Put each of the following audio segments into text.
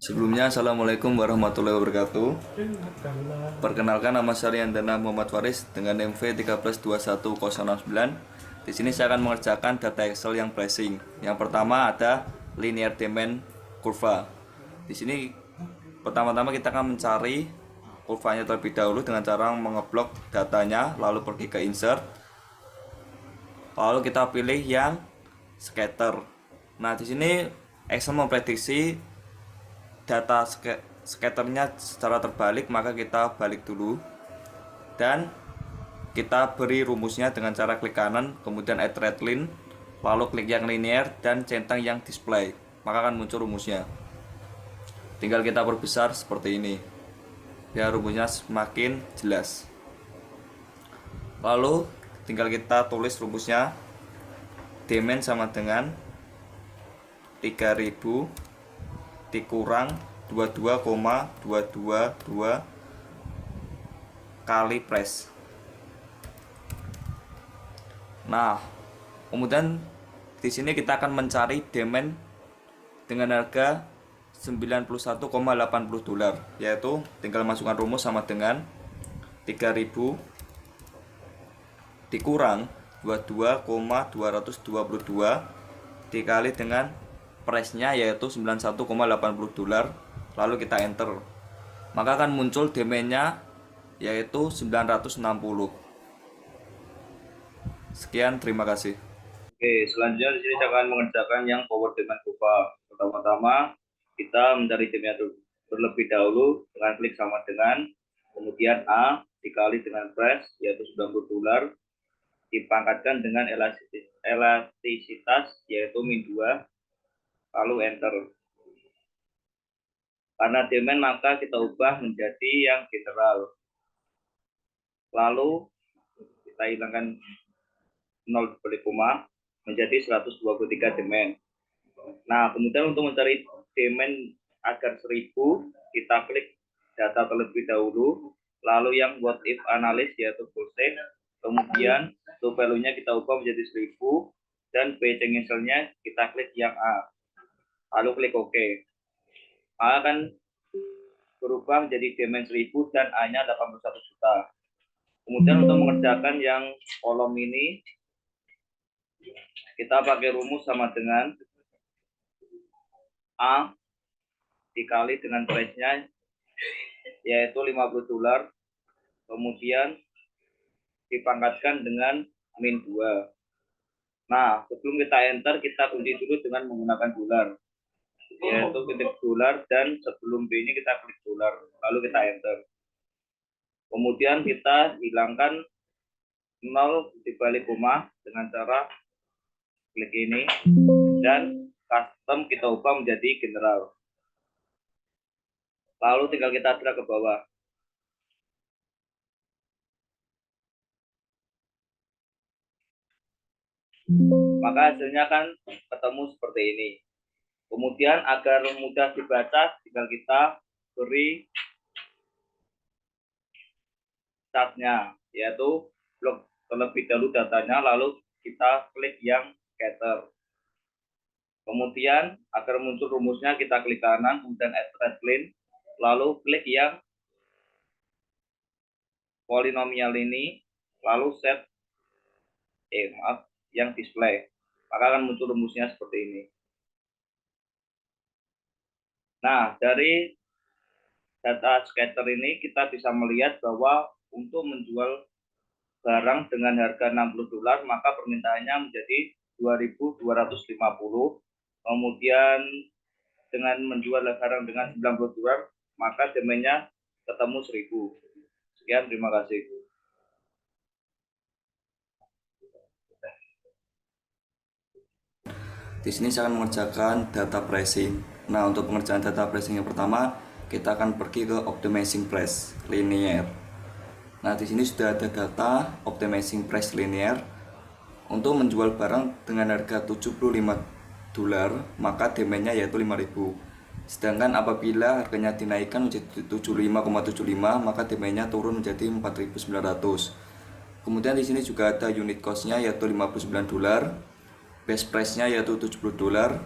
Sebelumnya, Assalamualaikum warahmatullahi wabarakatuh. Perkenalkan, nama saya Yandana Muhammad Faris dengan MV 1321069. Di sini saya akan mengerjakan data Excel yang pricing. Yang pertama ada linear demand kurva. Di sini pertama-tama kita akan mencari kurvanya terlebih dahulu dengan cara mengeblok datanya, lalu pergi ke insert, lalu kita pilih yang scatter. Nah, di sini Excel memprediksi data scatternya secara terbalik, maka kita balik dulu dan kita beri rumusnya dengan cara klik kanan, kemudian add red line, lalu klik yang linear dan centang yang display, maka akan muncul rumusnya. Tinggal kita perbesar seperti ini biar rumusnya semakin jelas. Lalu tinggal kita tulis rumusnya, demand sama dengan 3000 dikurang 22,222 kali price. Nah, kemudian di sini kita akan mencari demand dengan harga 91,80 dolar, yaitu tinggal masukkan rumus sama dengan 3000 dikurang 22,222 dikali dengan price-nya yaitu 91,80 dolar, lalu kita enter, maka akan muncul demand-nya yaitu 960. Sekian, terima kasih. Oke, selanjutnya di sini saya akan mengerjakan yang power demand kurva. Pertama-tama kita mencari demand terlebih dahulu dengan klik sama dengan, kemudian A dikali dengan price yaitu 90 dolar, dipangkatkan dengan elastisitas yaitu min 2, lalu enter. Karena demand maka kita ubah menjadi yang general, lalu kita hilangkan 0 balik koma menjadi 123 demand. Nah, kemudian untuk mencari demand agar 1000, kita klik data terlebih dahulu, lalu yang what if analysis yaitu full text, kemudian to value-nya kita ubah menjadi 1000 dan page initial-nya kita klik yang A, lalu klik OK. A akan berubah menjadi demand 1000 dan A-nya 81 juta. Kemudian untuk mengerjakan yang kolom ini, kita pakai rumus sama dengan A dikali dengan price-nya yaitu 50 dolar, kemudian dipangkatkan dengan min 2. Nah, sebelum kita enter, kita kunci dulu dengan menggunakan dolar, yaitu ketik dolar, dan sebelum B ini kita klik dolar, lalu kita enter. Kemudian kita hilangkan 0 dibalik koma dengan cara klik ini, dan custom kita ubah menjadi general. Lalu tinggal kita drag ke bawah. Maka hasilnya kan ketemu seperti ini. Kemudian agar mudah dibaca, tinggal kita beri chartnya, yaitu blok terlebih dahulu datanya, lalu kita klik yang scatter. Kemudian agar muncul rumusnya kita klik kanan, kemudian add red line, lalu klik yang polinomial ini, lalu set yang display, maka akan muncul rumusnya seperti ini. Nah, dari data scatter ini kita bisa melihat bahwa untuk menjual barang dengan harga 60 dolar maka permintaannya menjadi 2.250. Kemudian dengan menjual barang dengan 90 dolar maka demand-nya ketemu 1000. Sekian, terima kasih. Di sini saya akan mengerjakan data pricing. Nah, untuk pengerjaan data pricing yang pertama, kita akan pergi ke optimizing price linear. Nah, di sini sudah ada data optimizing price linear. Untuk menjual barang dengan harga 75 dolar, maka demand-nya yaitu 5000. Sedangkan apabila harganya dinaikkan menjadi 75,75, maka demand-nya turun menjadi 4900. Kemudian di sini juga ada unit cost-nya yaitu 59 dolar. Base price-nya yaitu 70 dolar,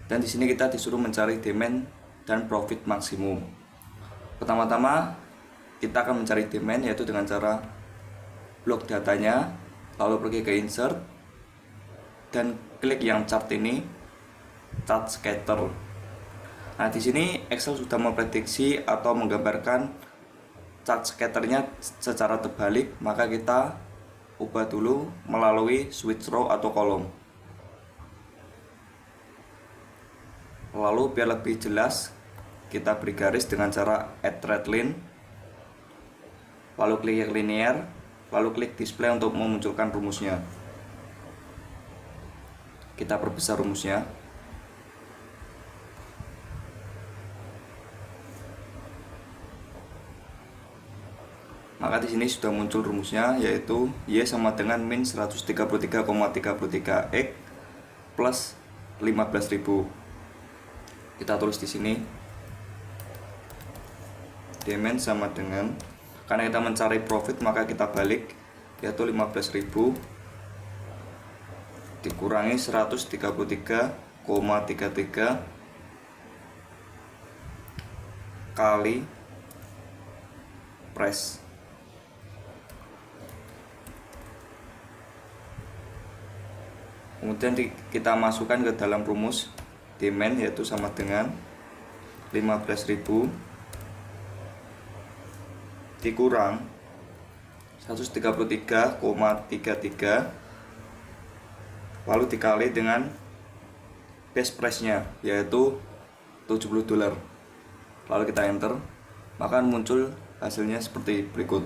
dan di sini kita disuruh mencari demand dan profit maksimum. Pertama-tama kita akan mencari demand yaitu dengan cara blok datanya, lalu pergi ke insert dan klik yang chart ini, chart scatter. Nah, di sini Excel sudah memprediksi atau menggambarkan chart scatternya secara terbalik, maka kita ubah dulu melalui switch row atau kolom. Lalu biar lebih jelas, kita beri garis dengan cara add red line, lalu klik linear, lalu klik display untuk memunculkan rumusnya. Kita perbesar rumusnya. Maka di sini sudah muncul rumusnya, yaitu Y sama dengan min 133,33 X plus 15.000. Kita tulis di sini demand sama dengan, karena kita mencari profit maka kita balik, yaitu 15.000 dikurangi 133,33 kali price. Kemudian kita masukkan ke dalam rumus demand, yaitu sama dengan 15.000 dikurang 133,33 lalu dikali dengan base price nya, yaitu $70. Lalu kita enter, maka muncul hasilnya seperti berikut,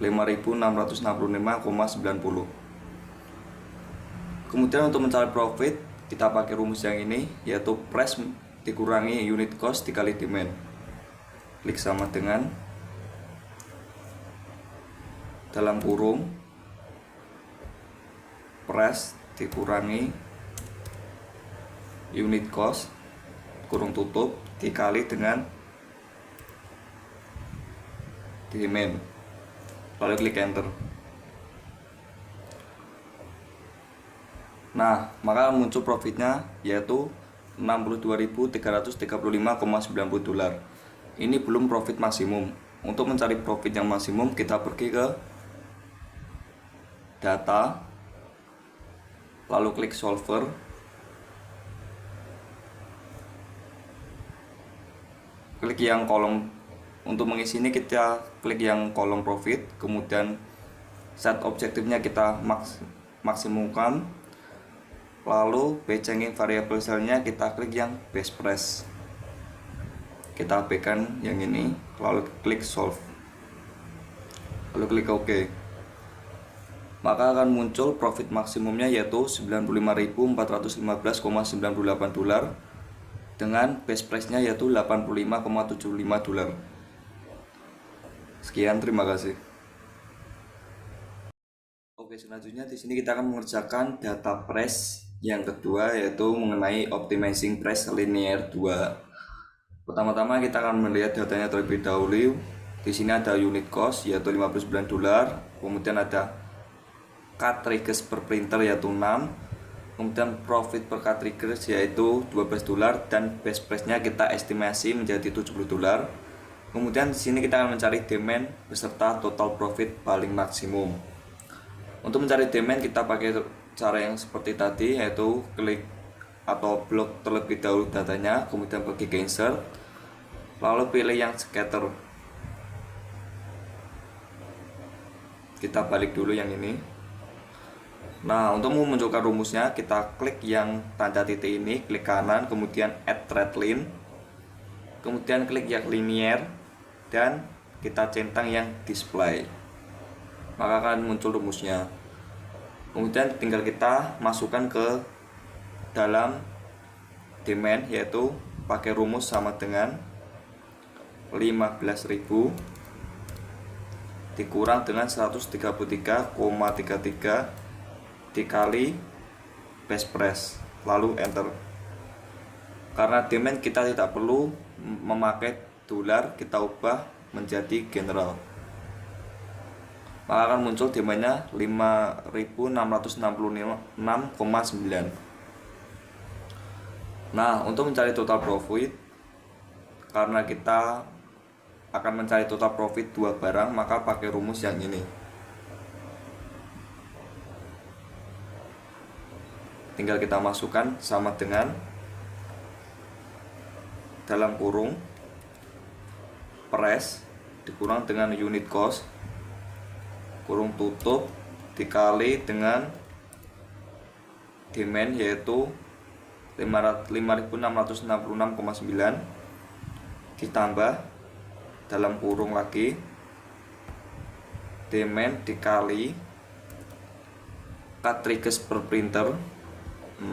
5.665,90. Kemudian untuk mencari profit kita pakai rumus yang ini, yaitu price dikurangi unit cost dikali demand. Klik sama dengan dalam kurung price dikurangi unit cost kurung tutup dikali dengan demand. Lalu klik enter. Nah, maka muncul profitnya, yaitu $62.335,90. Ini belum profit maksimum. Untuk mencari profit yang maksimum, kita pergi ke data, lalu klik solver, klik yang kolom. Untuk mengisi ini kita klik yang kolom profit, kemudian set objektifnya kita maksimumkan, lalu changing variable selnya kita klik yang base price, kita abaikan yang ini, lalu klik solve, lalu klik OK. Maka akan muncul profit maksimumnya, yaitu $95.415,98 dengan base price nya yaitu $85,75. Sekian, terima kasih. Oke, selanjutnya di sini kita akan mengerjakan data price yang kedua, yaitu mengenai optimizing price linear 2. Pertama-tama kita akan melihat datanya terlebih dahulu. Di sini ada unit cost yaitu $59, kemudian ada cartridges per printer yaitu 6, kemudian profit per cartridge yaitu $12 dan base price-nya kita estimasi menjadi $70. Kemudian di sini kita akan mencari demand beserta total profit paling maksimum. Untuk mencari demand kita pakai cara yang seperti tadi, yaitu klik atau blok terlebih dahulu datanya, kemudian pergi ke insert, lalu pilih yang scatter. Kita balik dulu yang ini. Nah, untuk memunculkan rumusnya kita klik yang tanda titik ini, klik kanan, kemudian add red line, kemudian klik yang linear dan kita centang yang display, maka akan muncul rumusnya. Kemudian tinggal kita masukkan ke dalam demand, yaitu pakai rumus sama dengan 15.000 dikurang dengan 133,33 dikali base price, lalu enter. Karena demand kita tidak perlu memakai dolar, kita ubah menjadi general, maka akan muncul demandnya 5.666,9. Nah, untuk mencari total profit karena kita akan mencari total profit dua barang, maka pakai rumus yang ini. Tinggal kita masukkan sama dengan dalam kurung price dikurang dengan unit cost kurung tutup dikali dengan demand yaitu 5.666,9 ditambah dalam kurung lagi demand dikali cartridges per printer 6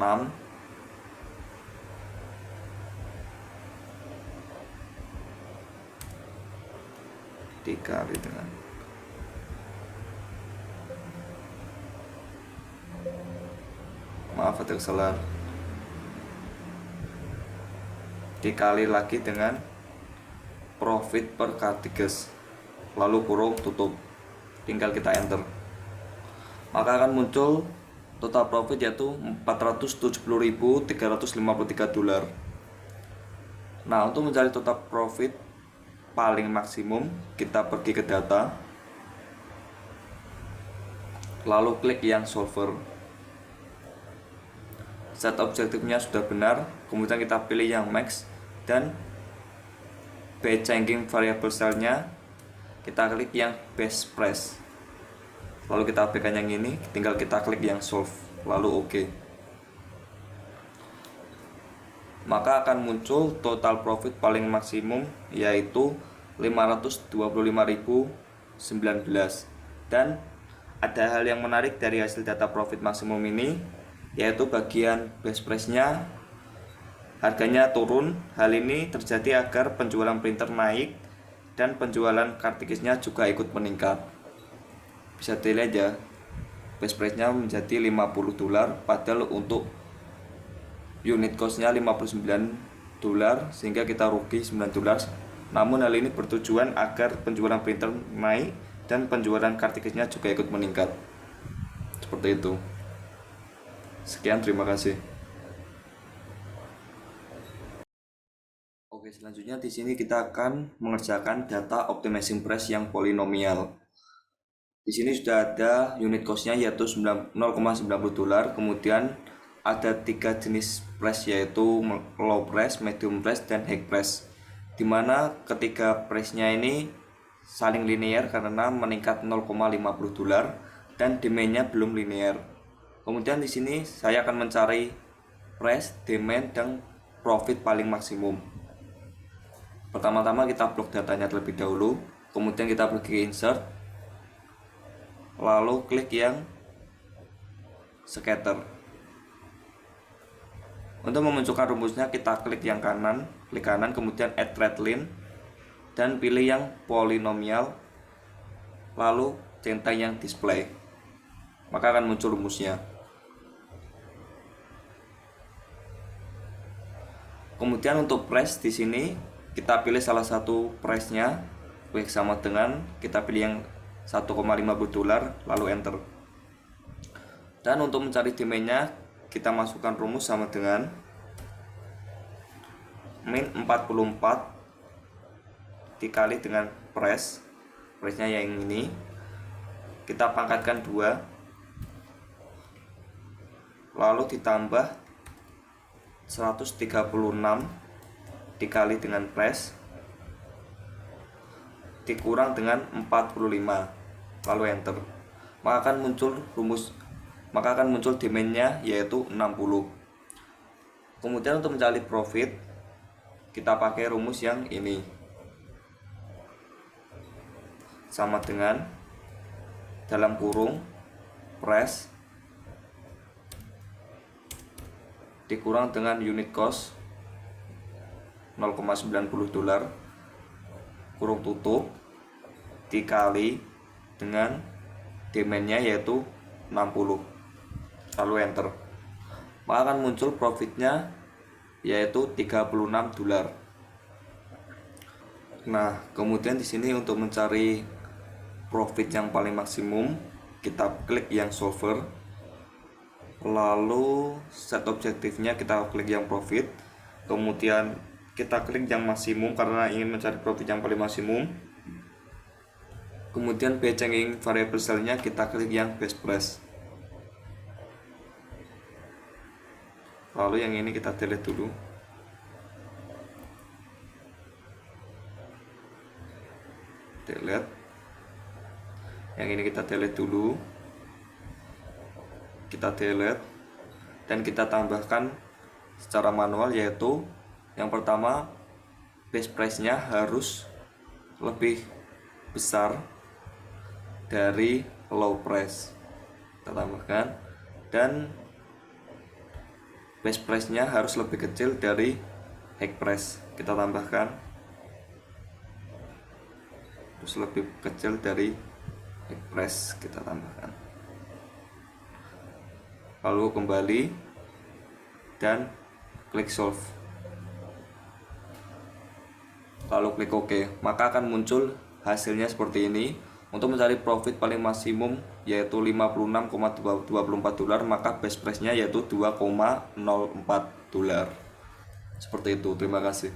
dikali dengan maaf ada kesalahan, dikali lagi dengan profit per cartridge lalu kurung tutup, tinggal kita enter, maka akan muncul total profit yaitu 470.353 dolar. Nah, untuk mencari total profit paling maksimum, kita pergi ke data, lalu klik yang solver. Set objektifnya sudah benar, kemudian kita pilih yang max dan by changing variable cell-nya kita klik yang best price. Lalu kita abaikan yang ini, tinggal kita klik yang solve, lalu OK. Maka akan muncul total profit paling maksimum yaitu 525.019. Dan ada hal yang menarik dari hasil data profit maksimum ini, yaitu bagian best price-nya harganya turun. Hal ini terjadi agar penjualan printer naik dan penjualan cartridge-nya juga ikut meningkat. Bisa dilihat ya, best price-nya menjadi 50 dolar, padahal untuk unit cost-nya 59 dolar, sehingga kita rugi 9 dolar. Namun hal ini bertujuan agar penjualan printer naik dan penjualan cartridge-nya juga ikut meningkat. Seperti itu. Sekian, terima kasih. Oke, selanjutnya di sini kita akan mengerjakan data optimizing price yang polinomial. Di sini sudah ada unit cost-nya yaitu 0,90 dolar, kemudian ada 3 jenis price yaitu low price, medium price, dan high price, dimana ketiga price-nya ini saling linear karena meningkat 0,50 dolar dan demand-nya belum linear. Kemudian di sini saya akan mencari price, demand, dan profit paling maksimum. Pertama-tama kita blok datanya terlebih dahulu, kemudian kita pergi insert, lalu klik yang scatter. Untuk memunculkan rumusnya kita klik yang kanan, klik kanan, kemudian add red line dan pilih yang polinomial, lalu centang yang display, maka akan muncul rumusnya. Kemudian untuk price di sini kita pilih salah satu price-nya, klik sama dengan, kita pilih yang 1,50 dolar, lalu enter. Dan untuk mencari demand-nya kita masukkan rumus sama dengan min 44 dikali dengan price-nya yang ini, kita pangkatkan 2, lalu ditambah 136 dikali dengan price dikurang dengan 45, lalu enter, maka akan muncul demand-nya yaitu 60. Kemudian untuk mencari profit kita pakai rumus yang ini, sama dengan dalam kurung price dikurang dengan unit cost 0,90 dolar kurung tutup dikali dengan demand-nya yaitu 60, lalu enter, maka akan muncul profitnya yaitu 36 dolar. Nah, kemudian di sini untuk mencari profit yang paling maksimum kita klik yang solver, lalu set objektifnya kita klik yang profit, kemudian kita klik yang maksimum karena ingin mencari profit yang paling maksimum. Kemudian B checking variable cell-nya kita klik yang best price. Lalu yang ini kita delete dulu. Delete. Yang ini kita delete dulu. Kita delete dan kita tambahkan secara manual, yaitu yang pertama best price-nya harus lebih besar dari low price, kita tambahkan, dan best price-nya harus lebih kecil dari high price, kita tambahkan, terus lebih kecil dari high price, kita tambahkan, lalu kembali dan klik solve, lalu klik OK, maka akan muncul hasilnya seperti ini. Untuk mencari profit paling maksimum yaitu 56,24 dolar, maka best price-nya yaitu 2,04 dolar. Seperti itu. Terima kasih.